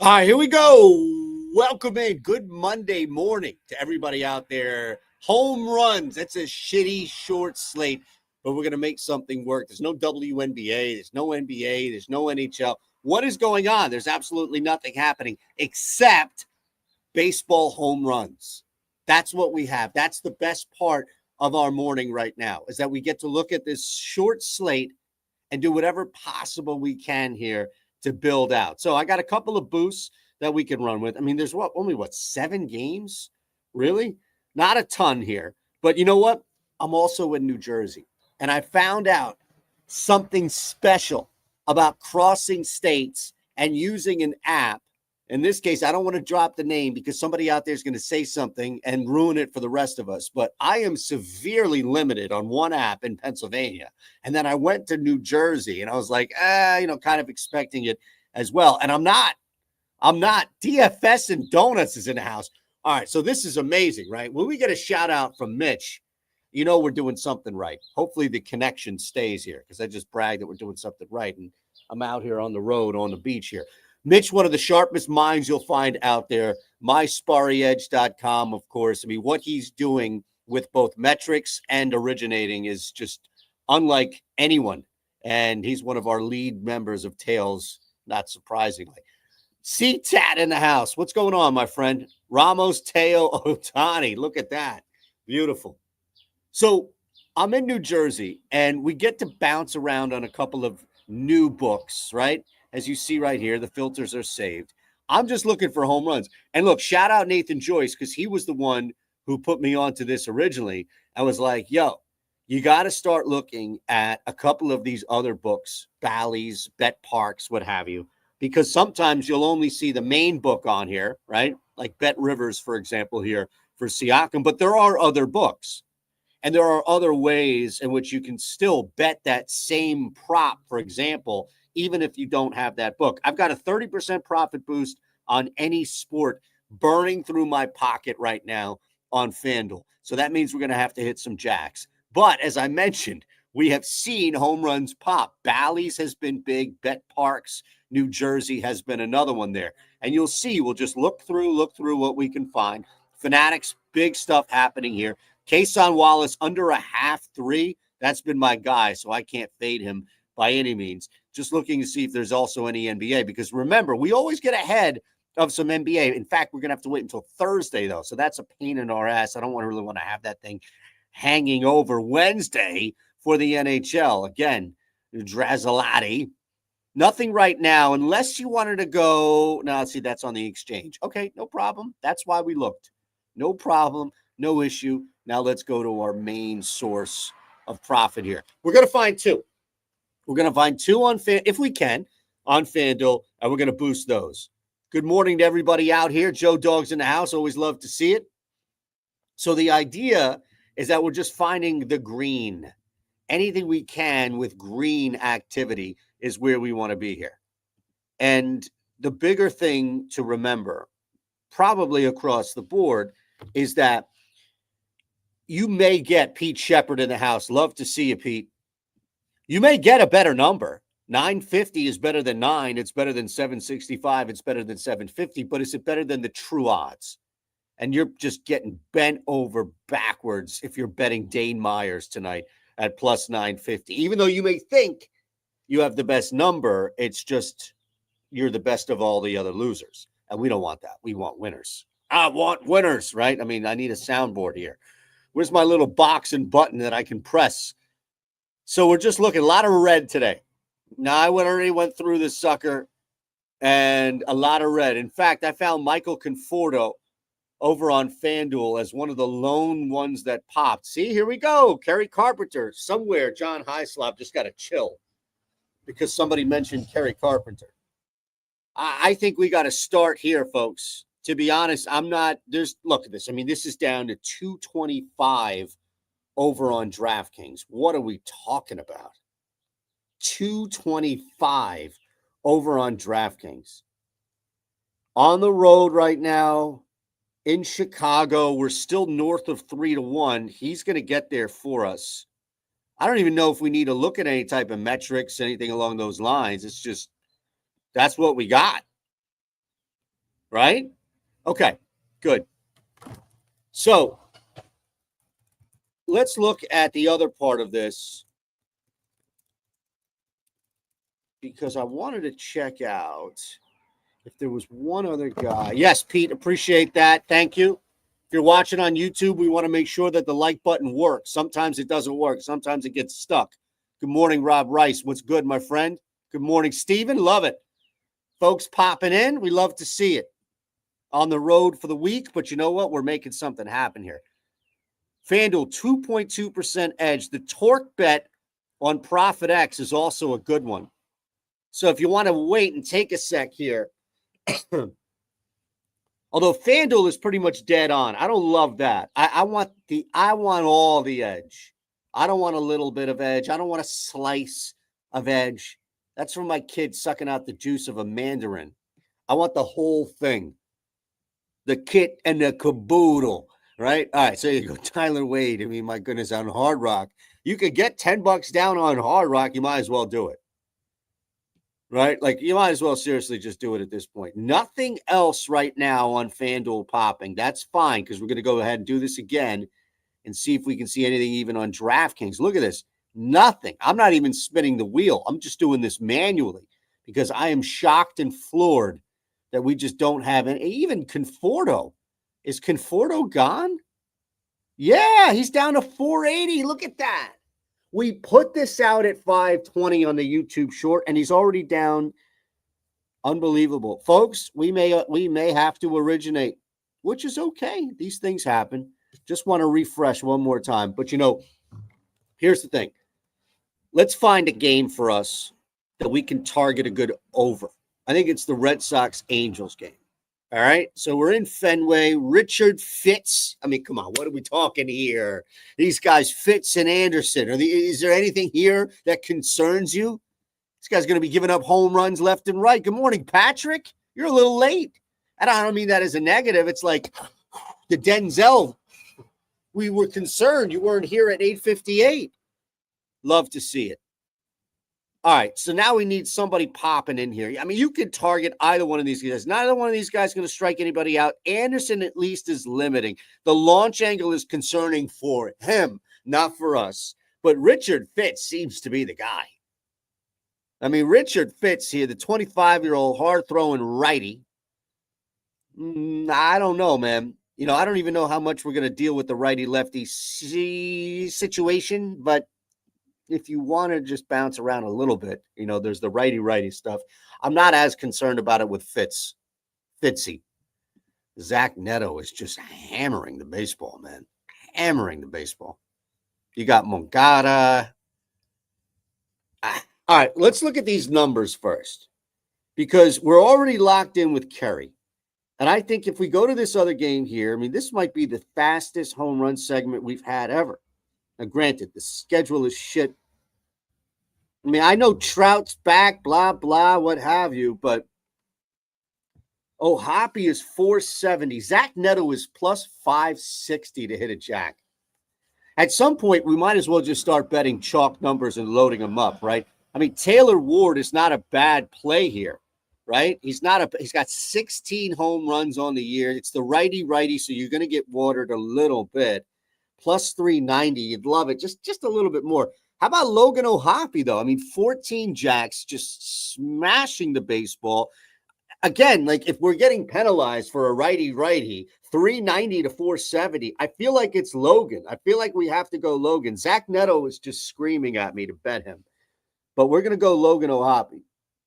All right, here we go. Welcome in. Good Monday morning to everybody out there. Home runs. That's a shitty short slate, but we're going to make something work. There's no WNBA. There's no NBA. There's no NHL. What is going on? There's absolutely nothing happening except baseball home runs. That's what we have. That's the best part of our morning right now, is that we get to look at this short slate and do whatever possible we can here to build out. So I got a couple of boosts that we can run with. I mean, there's only 7 games? Really? Not a ton here. But you know what? I'm also in New Jersey, and I found out something special about crossing states and using an app. In this case, I don't want to drop the name because somebody out there is going to say something and ruin it for the rest of us. But I am severely limited on one app in Pennsylvania. And then I went to New Jersey and I was like, kind of expecting it as well. And I'm not. DFS and Donuts is in the house. All right. So this is amazing, right? When we get a shout out from Mitch, we're doing something right. Hopefully the connection stays here because I just bragged that we're doing something right. And I'm out here on the road on the beach here. Mitch, one of the sharpest minds you'll find out there, mysparryedge.com, of course. I mean, what he's doing with both metrics and originating is just unlike anyone. And he's one of our lead members of Tails, not surprisingly. C-Tat in the house. What's going on, my friend? Ramos, Teo, Otani. Look at that. Beautiful. So I'm in New Jersey, and we get to bounce around on a couple of new books, right? As you see right here, the filters are saved. I'm just looking for home runs. And look, shout out Nathan Joyce because he was the one who put me onto this originally. I was like, yo, you got to start looking at a couple of these other books, Bally's, Bet Parks, what have you, because sometimes you'll only see the main book on here, right? Like Bet Rivers, for example, here for Siakam. But there are other books. And there are other ways in which you can still bet that same prop, for example, even if you don't have that book. I've got a 30% profit boost on any sport burning through my pocket right now on FanDuel. So that means we're going to have to hit some jacks. But as I mentioned, we have seen home runs pop. Bally's has been big. Bet Parks, New Jersey has been another one there. And you'll see, we'll just look through what we can find. Fanatics, big stuff happening here. Kason Wallace under a 0.5-3. That's been my guy, so I can't fade him by any means. Just looking to see if there's also any NBA, because remember, we always get ahead of some NBA. In fact, we're going to have to wait until Thursday, though, so that's a pain in our ass. I don't really want to have that thing hanging over Wednesday for the NHL. Again, Drazzolati. Nothing right now, unless you wanted to go. No, see, that's on the exchange. Okay, no problem. That's why we looked. No problem, no issue. Now let's go to our main source of profit here. We're going to find 2. We're going to find 2 on if we can, on FanDuel, and we're going to boost those. Good morning to everybody out here. Joe Dog's in the house. Always love to see it. So the idea is that we're just finding the green. Anything we can with green activity is where we want to be here. And the bigger thing to remember, probably across the board, is that you may get Pete Shepard in the house. Love to see you, Pete. You may get a better number. 950 is better than 9. It's better than 765. It's better than 750. But is it better than the true odds? And you're just getting bent over backwards if you're betting Dane Myers tonight at plus 950. Even though you may think you have the best number, it's just you're the best of all the other losers. And we don't want that. We want winners. I want winners, right? I mean, I need a soundboard here. Where's my little box and button that I can press? So we're just looking a lot of red today. Now, I already went through this sucker and a lot of red. In fact, I found Michael Conforto over on FanDuel as one of the lone ones that popped. See, here we go. Kerry Carpenter. Somewhere, John Hyslop just got to chill because somebody mentioned Kerry Carpenter. I think we got to start here, folks. To be honest, look at this. I mean, this is down to 225 over on DraftKings. What are we talking about? 225 over on DraftKings. On the road right now in Chicago, we're still north of 3-1. He's going to get there for us. I don't even know if we need to look at any type of metrics, anything along those lines. It's just, that's what we got. right? Okay, good. So let's look at the other part of this because I wanted to check out if there was one other guy. Yes, Pete, appreciate that. Thank you. If you're watching on YouTube, we want to make sure that the like button works. Sometimes it doesn't work. Sometimes it gets stuck. Good morning, Rob Rice. What's good, my friend? Good morning, Steven. Love it. Folks popping in. We love to see it. On the road for the week, but you know what? We're making something happen here. FanDuel, 2.2% edge. The torque bet on Profit X is also a good one. So if you want to wait and take a sec here, although FanDuel is pretty much dead on. I don't love that. I want all the edge. I don't want a little bit of edge. I don't want a slice of edge. That's from my kid sucking out the juice of a mandarin. I want the whole thing. The kit and the caboodle, right? All right, so you go Tyler Wade. I mean, my goodness, on Hard Rock. You could get $10 down on Hard Rock. You might as well do it. Right? Like, you might as well seriously just do it at this point. Nothing else right now on FanDuel popping. That's fine because we're going to go ahead and do this again and see if we can see anything even on DraftKings. Look at this. Nothing. I'm not even spinning the wheel. I'm just doing this manually because I am shocked and floored that we just don't have any. Even Conforto. Is Conforto gone? Yeah, he's down to 480. Look at that. We put this out at 520 on the YouTube short, and he's already down. Unbelievable. Folks, we may have to originate, which is okay. These things happen. Just want to refresh one more time. But, here's the thing. Let's find a game for us that we can target a good over. I think it's the Red Sox-Angels game. All right, so we're in Fenway. Richard Fitz. I mean, come on, what are we talking here? These guys, Fitz and Anderson. Is there anything here that concerns you? This guy's going to be giving up home runs left and right. Good morning, Patrick. You're a little late. And I don't mean that as a negative. It's like the Denzel. We were concerned you weren't here at 8:58. Love to see it. All right, so now we need somebody popping in here. I mean, you could target either one of these guys. Neither one of these guys is going to strike anybody out. Anderson at least is limiting. The launch angle is concerning for him, not for us. But Richard Fitz seems to be the guy. I mean, Richard Fitz here, the 25-year-old hard-throwing righty. I don't know, man. I don't even know how much we're going to deal with the righty-lefty situation, but if you want to just bounce around a little bit, there's the righty stuff. I'm not as concerned about it with Fitzy. Zach Neto is just hammering the baseball, man. Hammering the baseball. You got Mongata. All right, let's look at these numbers first because we're already locked in with Kerry. And I think if we go to this other game here, I mean, this might be the fastest home run segment we've had ever. Now, granted, the schedule is shit. I mean, I know Trout's back, blah, blah, what have you, but Hoppy is 470. Zach Neto is plus 560 to hit a jack. At some point, we might as well just start betting chalk numbers and loading them up, right? I mean, Taylor Ward is not a bad play here, right? He's got 16 home runs on the year. It's the righty, so you're going to get watered a little bit. Plus 390. You'd love it. Just a little bit more. How about Logan O'Hoppe, though? I mean, 14 jacks, just smashing the baseball. Again, like if we're getting penalized for a righty, 390 to 470, I feel like it's Logan. I feel like we have to go Logan. Zach Neto is just screaming at me to bet him. But we're going to go Logan O'Hoppe.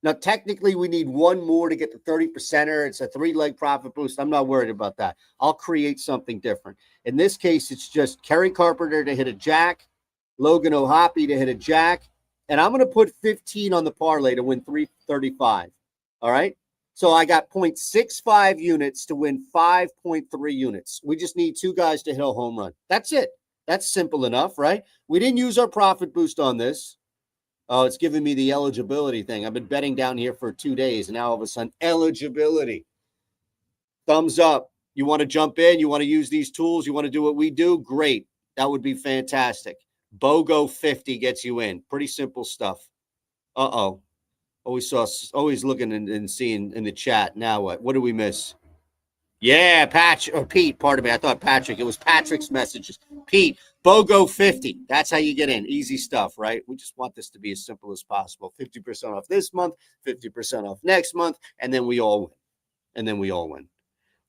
Now, technically, we need one more to get the 30%er. It's a 3-leg profit boost. I'm not worried about that. I'll create something different. In this case, it's just Kerry Carpenter to hit a jack, Logan O'Hoppe to hit a jack, and I'm going to put 15 on the parlay to win 335. All right? So I got 0.65 units to win 5.3 units. We just need two guys to hit a home run. That's it. That's simple enough, right? We didn't use our profit boost on this. Oh, it's giving me the eligibility thing. I've been betting down here for 2 days, and now all of a sudden, eligibility. Thumbs up. You want to jump in? You want to use these tools? You want to do what we do? Great. That would be fantastic. BOGO 50 gets you in. Pretty simple stuff. Always looking and seeing in the chat. Now what? What did we miss? Yeah, Pete, pardon me. I thought Patrick. It was Patrick's messages. Pete, BOGO 50. That's how you get in. Easy stuff, right? We just want this to be as simple as possible. 50% off this month, 50% off next month, and then we all win. And then we all win.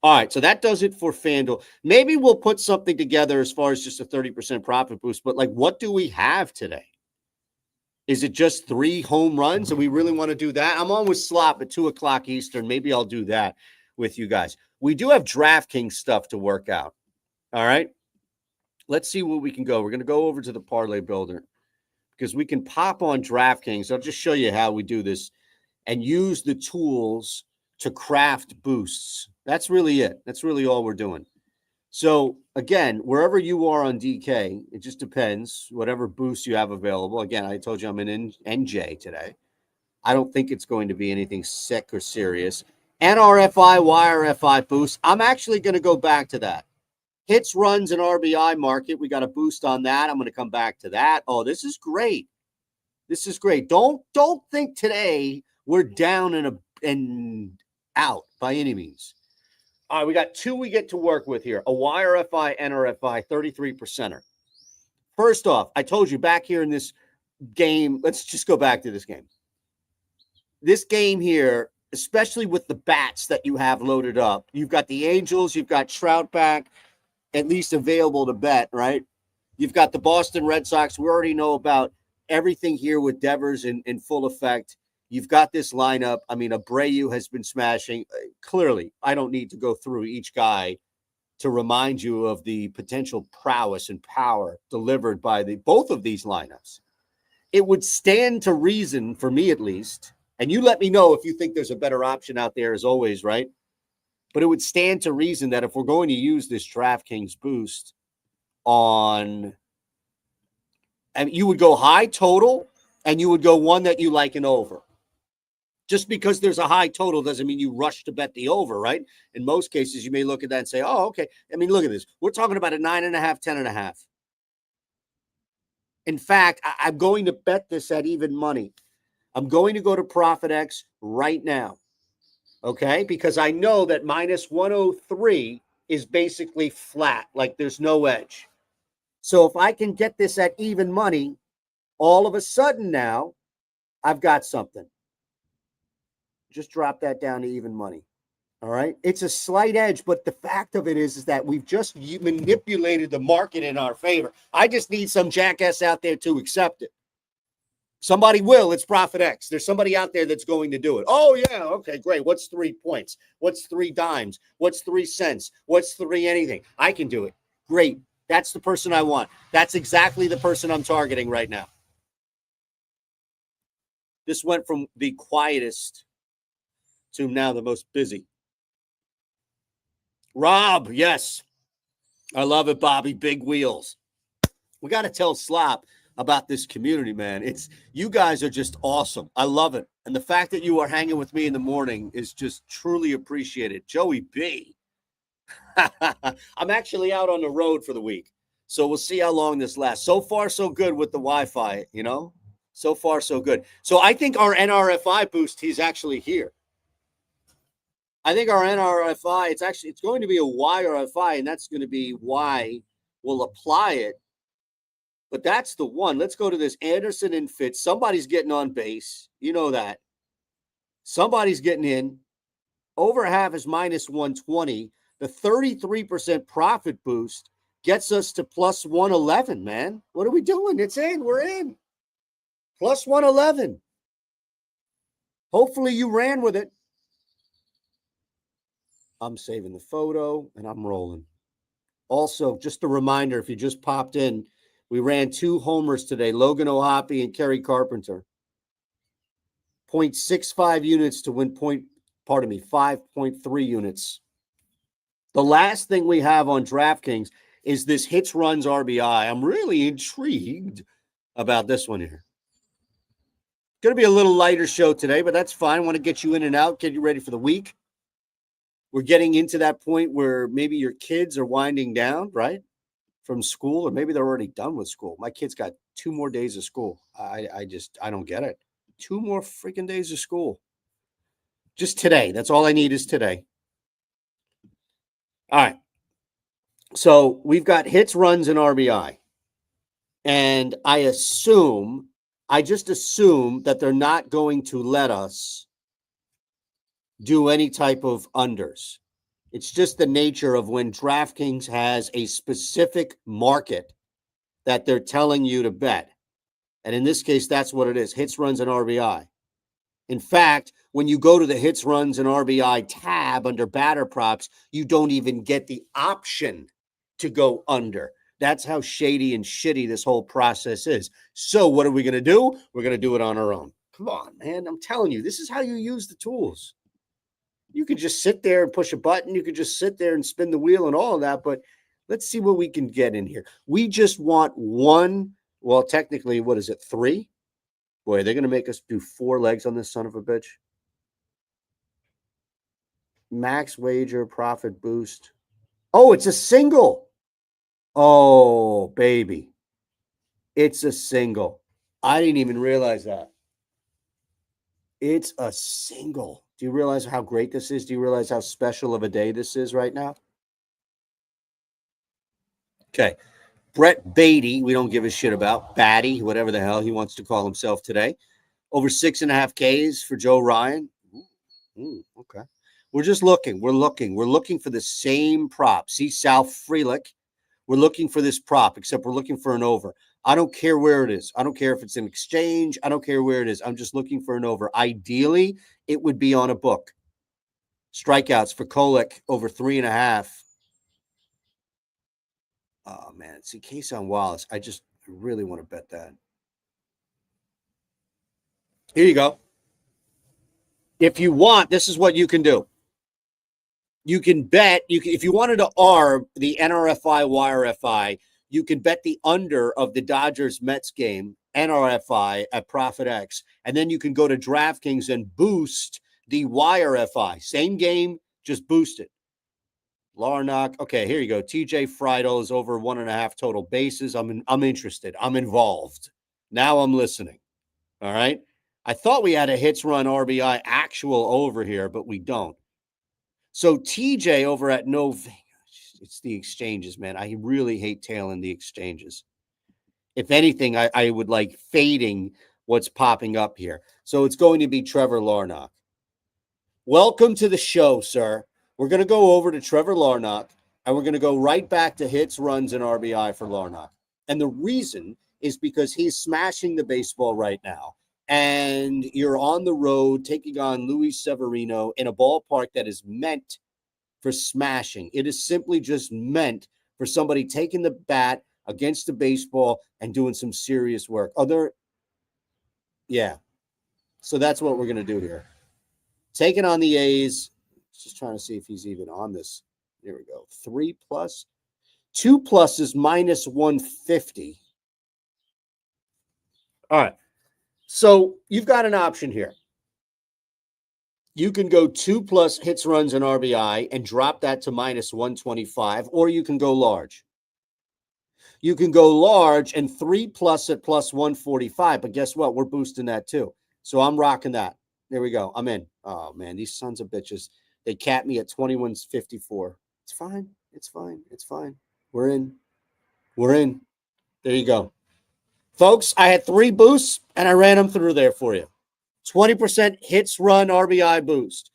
All right, so that does it for FanDuel. Maybe we'll put something together as far as just a 30% profit boost, but like what do we have today? Is it just 3 home runs? And we really want to do that? I'm on with Slop at 2 o'clock Eastern. Maybe I'll do that with you guys. We do have DraftKings stuff to work out. All right. Let's see where we can go. We're going to go over to the Parlay Builder because we can pop on DraftKings. I'll just show you how we do this and use the tools to craft boosts. That's really it. That's really all we're doing. So, again, wherever you are on DK, it just depends, whatever boost you have available. Again, I told you I'm in NJ today. I don't think it's going to be anything sick or serious. NRFI, YRFI boost. I'm actually going to go back to that. Hits, runs, and RBI market. We got a boost on that. I'm going to come back to that. Oh, this is great. This is great. Don't think today we're down and out by any means. All right, we got 2 we get to work with here. A YRFI, NRFI, 33%er. First off, I told you back here in this game, let's just go back to this game. This game here, especially with the bats that you have loaded up, you've got the Angels, you've got Trout back, at least available to bet, right? You've got the Boston Red Sox. We already know about everything here with Devers in full effect. You've got this lineup. I mean, Abreu has been smashing. Clearly, I don't need to go through each guy to remind you of the potential prowess and power delivered by both of these lineups. It would stand to reason, for me at least, and you let me know if you think there's a better option out there as always, right? But it would stand to reason that if we're going to use this DraftKings boost on, and you would go high total and you would go one that you like an over. Just because there's a high total doesn't mean you rush to bet the over, right? In most cases, you may look at that and say, oh, okay. I mean, look at this. We're talking about a 9.5, 10.5. In fact, I'm going to bet this at even money. I'm going to go to ProfitX right now, okay? Because I know that minus 103 is basically flat, like there's no edge. So if I can get this at even money, all of a sudden now, I've got something. Just drop that down to even money. All right. It's a slight edge, but the fact of it is that we've just manipulated the market in our favor. I just need some jackass out there to accept it. Somebody will. It's ProfitX. There's somebody out there that's going to do it. Oh, yeah. Okay, great. What's 3 points? What's 3 dimes? What's 3 cents? What's 3 anything? I can do it. Great. That's the person I want. That's exactly the person I'm targeting right now. This went from the quietest to now the most busy. Rob, yes. I love it, Bobby. Big wheels. We got to tell Slop about this community, man. It's you guys are just awesome. I love it. And the fact that you are hanging with me in the morning is just truly appreciated. Joey B. I'm actually out on the road for the week. So we'll see how long this lasts. So far, so good with the Wi-Fi, you know? So far, so good. So I think our NRFI boost, he's actually here. I think our NRFI, it's going to be a YRFI, and that's going to be why we'll apply it. But that's the one. Let's go to this Anderson and Fitz. Somebody's getting on base. You know that. Somebody's getting in. Over half is minus 120. The 33% profit boost gets us to plus 111, man. What are we doing? It's in. We're in. Plus 111. Hopefully you ran with it. I'm saving the photo, and I'm rolling. Also, just a reminder, if you just popped in, we ran 2 homers today, Logan O'Hoppe and Kerry Carpenter. 0.65 units to win 5.3 units. The last thing we have on DraftKings is this hits, runs, RBI. I'm really intrigued about this one here. Going to be a little lighter show today, but that's fine. I want to get you in and out, get you ready for the week. We're getting into that point where maybe your kids are winding down, right, from school, or maybe they're already done with school. My kids got 2 more days of school. I don't get it. 2 more freaking days of school. Just today. That's all I need is today. All right. So we've got hits, runs, and RBI. And I just assume that they're not going to let us do any type of unders. It's just the nature of when DraftKings has a specific market that they're telling you to bet. And in this case, that's what it is: hits, runs, and RBI. In fact, when you go to the hits, runs, and RBI tab under batter props, you don't even get the option to go under. That's how shady and shitty this whole process is. So what are we going to do? We're going to do it on our own. Come on, man. I'm telling you, this is how you use the tools. You could just sit there and push a button. You could just sit there and spin the wheel and all of that. But let's see what we can get in here. We just want one. Well, technically, what is it? 3? Boy, they're going to make us do 4 legs on this son of a bitch. Max wager, profit boost. Oh, it's a single. Oh, baby. It's a single. I didn't even realize that. It's a single. Do you realize how great this is? Do you realize how special of a day this is right now? Okay. Brett Beatty, we don't give a shit about. Batty, whatever the hell he wants to call himself today. Over 6.5 Ks for Joe Ryan. Okay. We're just looking. We're looking for the same prop. See Sal Frelick. We're looking for this prop, except we're looking for an over. I don't care where it is. I don't care if it's an exchange. I don't care where it is. I'm just looking for an over. Ideally, it would be on a book. Strikeouts for Kolek over 3.5. Oh, man. See, Kason Wallace. I really want to bet that. Here you go. If you want, this is what you can do. You can bet, if you wanted to arb the NRFI, YRFI, you can bet the under of the Dodgers-Mets game, NRFI, at Profit X. And then you can go to DraftKings and boost the YRFI. Same game, just boost it. Larnach. Okay, here you go. TJ Friedel is over 1.5 total bases. I'm interested. I'm involved. Now I'm listening. All right. I thought we had a hits, run, RBI actual over here, but we don't. So TJ over at No Vegas, it's the exchanges, man. I really hate tailing the exchanges. If anything, I would like fading what's popping up here. So it's going to be Trevor Larnach. Welcome to the show, sir. We're going to go over to Trevor Larnach, and we're going to go right back to hits, runs, and RBI for Larnach. And the reason is because he's smashing the baseball right now. And you're on the road taking on Luis Severino in a ballpark that is meant for smashing. It is simply just meant for somebody taking the bat against the baseball and doing some serious work. Yeah. So that's what we're going to do here. Taking on the A's. Just trying to see if he's even on this. Here we go. 3+. 2+ is -150. All right. So you've got an option here. You can go 2+ hits, runs, and RBI and drop that to -125, or you can go large. You can go large and 3+ at +145, but guess what? We're boosting that too. So I'm rocking that. There we go. I'm in. Oh, man, these sons of bitches. They capped me at 21.54. It's fine. It's fine. It's fine. We're in. We're in. There you go. Folks, I had 3 boosts, and I ran them through there for you. 20% hits, run, RBI boost.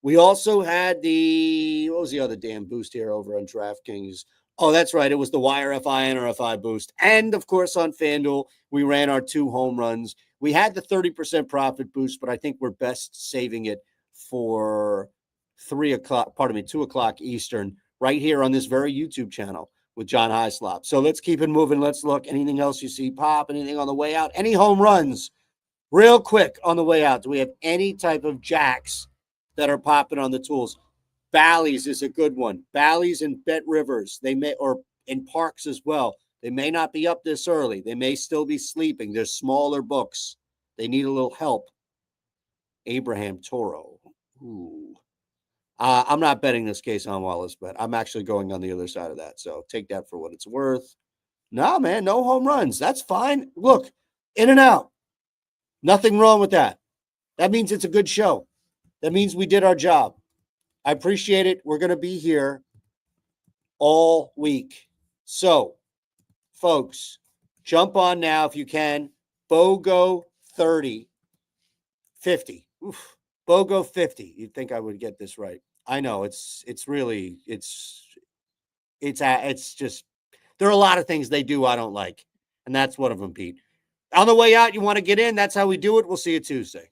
We also had what was the other damn boost here over on DraftKings? Oh, that's right. It was the YRFI, NRFI boost. And, of course, on FanDuel, we ran our 2 home runs. We had the 30% profit boost, but I think we're best saving it for 2 o'clock Eastern, right here on this very YouTube channel with John Hyslop. So let's keep it moving. Let's look. Anything else you see pop? Anything on the way out? Any home runs? Real quick on the way out. Do we have any type of jacks that are popping on the tools? Bally's is a good one. Bally's and Bet Rivers, or in Parks as well. They may not be up this early. They may still be sleeping. They're smaller books. They need a little help. Abraham Toro. Ooh. I'm not betting this case on Wallace, but I'm actually going on the other side of that. So take that for what it's worth. No, man, no home runs. That's fine. Look, in and out. Nothing wrong with that. That means it's a good show. That means we did our job. I appreciate it. We're going to be here all week. So, folks, jump on now if you can. BOGO 30, 50. Oof. BOGO 50. You'd think I would get this right. I know it's just there are a lot of things they do I don't like, and that's one of them, Pete. On the way out, you want to get in? That's how we do it. We'll see you Tuesday.